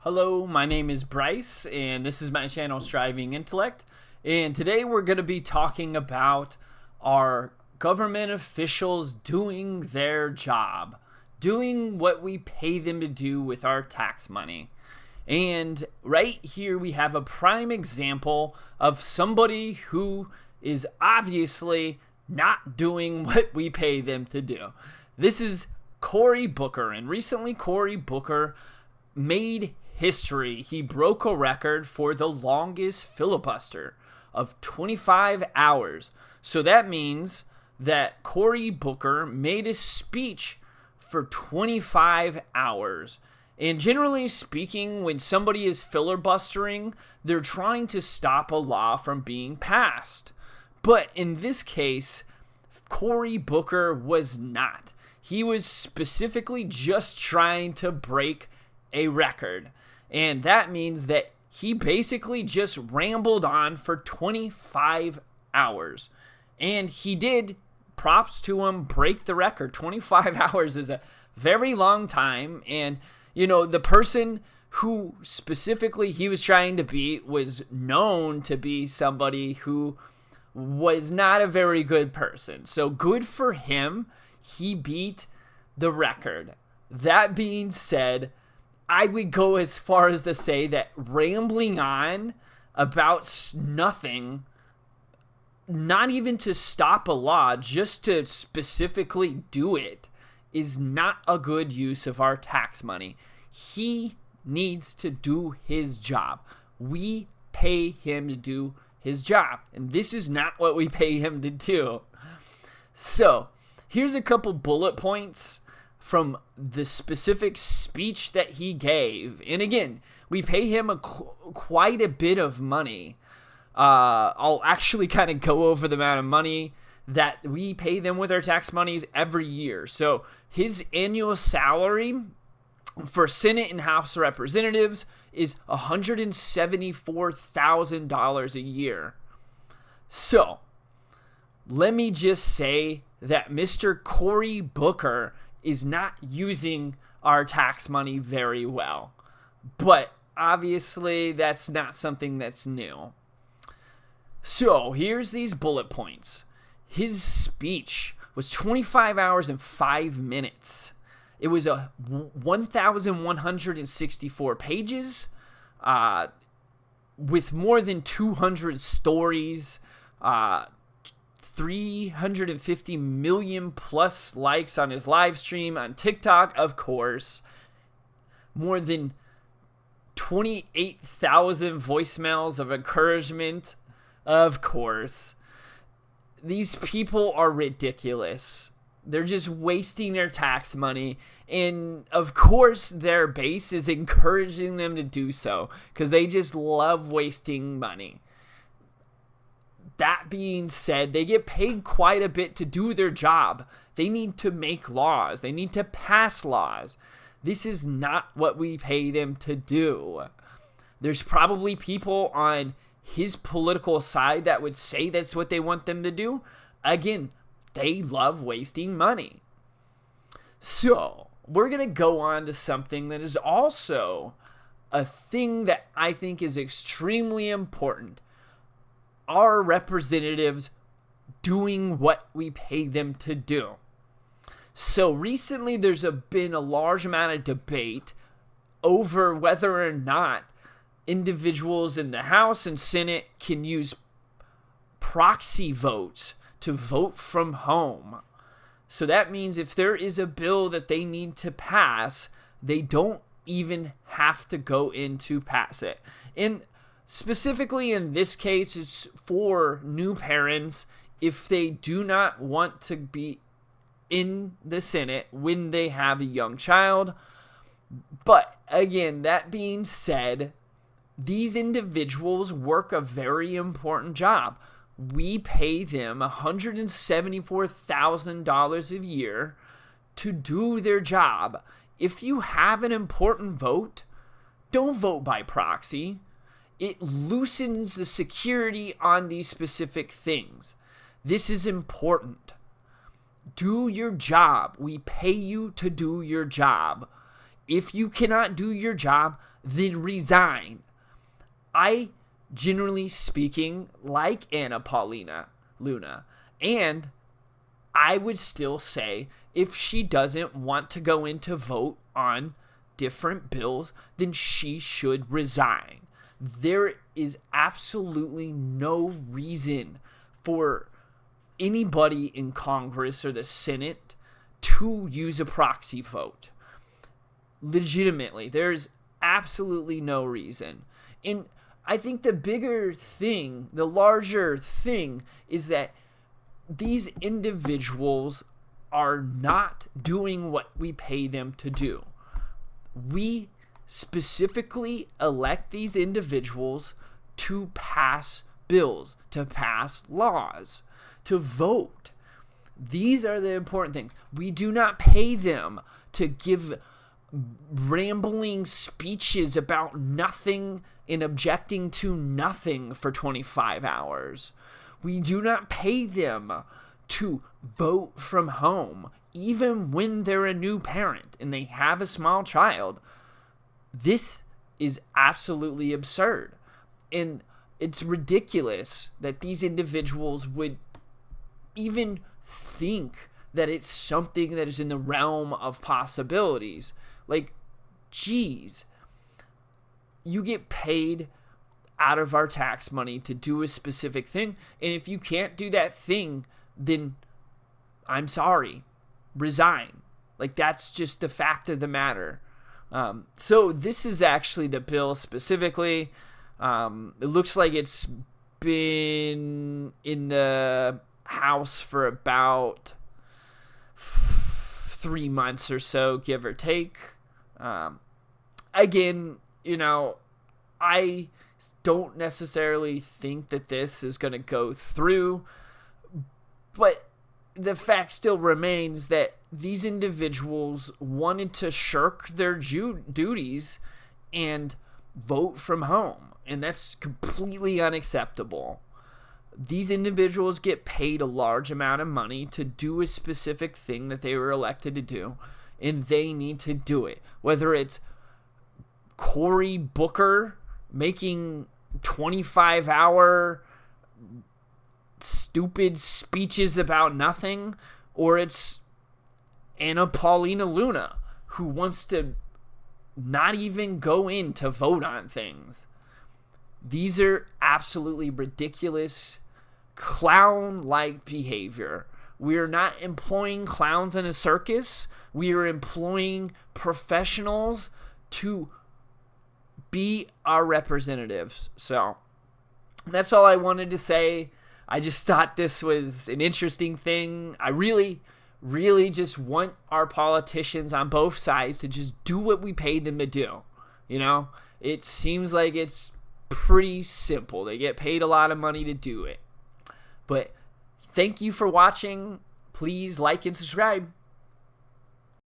Hello, my name is Bryce, and this is my channel Striving Intellect. And today we're going to be talking about our government officials doing their job, doing what we pay them to do with our tax money. And right here we have a prime example of somebody who is obviously not doing what we pay them to do. This is Cory Booker, and recently Cory Booker made history. He broke a record for the longest filibuster of 25 hours. So that means that Cory Booker made a speech for 25 hours. And generally speaking, when somebody is filibustering, they're trying to stop a law from being passed. But in this case, Cory Booker was not. He was specifically just trying to break a record. And that means that he basically just rambled on for 25 hours. And he did, props to him, break the record. 25 hours is a very long time. And, the person who specifically he was trying to beat was known to be somebody who was not a very good person. So good for him. He beat the record. That being said, I would go as far as to say that rambling on about nothing, not even to stop a law, just to specifically do it, is not a good use of our tax money. He needs to do his job. We pay him to do his job, and this is not what we pay him to do. So, here's a couple bullet points from the specific speech that he gave. And again, we pay him quite a bit of money. I'll actually kind of go over the amount of money that we pay them with our tax monies every year. So his annual salary for Senate and House of Representatives is $174,000 a year. So let me just say that Mr. Cory Booker is not using our tax money very well. But obviously, that's not something that's new. So, here's these bullet points. His speech was 25 hours and 5 minutes. It was 1,164 pages with more than 200 stories, 350 million plus likes on his live stream on TikTok, of course. More than 28,000 voicemails of encouragement, of course. These people are ridiculous. They're just wasting their tax money. And of course, their base is encouraging them to do so because they just love wasting money. That being said, they get paid quite a bit to do their job. They need to make laws. They need to pass laws. This is not what we pay them to do. There's probably people on his political side that would say that's what they want them to do. Again, they love wasting money. So, we're going to go on to something that is also a thing that I think is extremely important. Our representatives doing what we pay them to do. So recently there's been a large amount of debate over whether or not individuals in the House and Senate can use proxy votes to vote from home. So that means if there is a bill that they need to pass, they don't even have to go in to pass it. And specifically in this case, it's for new parents if they do not want to be in the Senate when they have a young child. But again, that being said, these individuals work a very important job. We pay them $174,000 a year to do their job. If you have an important vote, don't vote by proxy. It loosens the security on these specific things. This is important. Do your job. We pay you to do your job. If you cannot do your job, then resign. I, generally speaking, like Anna Paulina Luna, and I would still say if she doesn't want to go in to vote on different bills, then she should resign. There is absolutely no reason for anybody in Congress or the Senate to use a proxy vote. Legitimately, there's absolutely no reason. And I think the bigger thing, the larger thing, is that these individuals are not doing what we pay them to do. We specifically elect these individuals to pass bills, to pass laws, to vote. These are the important things. We do not pay them to give rambling speeches about nothing and objecting to nothing for 25 hours. We do not pay them to vote from home, even when they're a new parent and they have a small child. This is absolutely absurd. And it's ridiculous that these individuals would even think that it's something that is in the realm of possibilities. Like, geez, you get paid out of our tax money to do a specific thing, and if you can't do that thing, then I'm sorry, resign. Like, that's just the fact of the matter. So this is actually the bill specifically. It looks like it's been in the House for about 3 months or so, give or take. Again, I don't necessarily think that this is going to go through, but the fact still remains that these individuals wanted to shirk their duties and vote from home, and that's completely unacceptable. These individuals get paid a large amount of money to do a specific thing that they were elected to do, and they need to do it. Whether it's Cory Booker making 25-hour stupid speeches about nothing, or it's Anna Paulina Luna, who wants to not even go in to vote on things. These are absolutely ridiculous, clown-like behavior. We are not employing clowns in a circus. We are employing professionals to be our representatives. So that's all I wanted to say. I just thought this was an interesting thing. I really just want our politicians on both sides to just do what we paid them to do. It seems like it's pretty simple. They get paid a lot of money to do it. But thank you for watching. Please like and subscribe.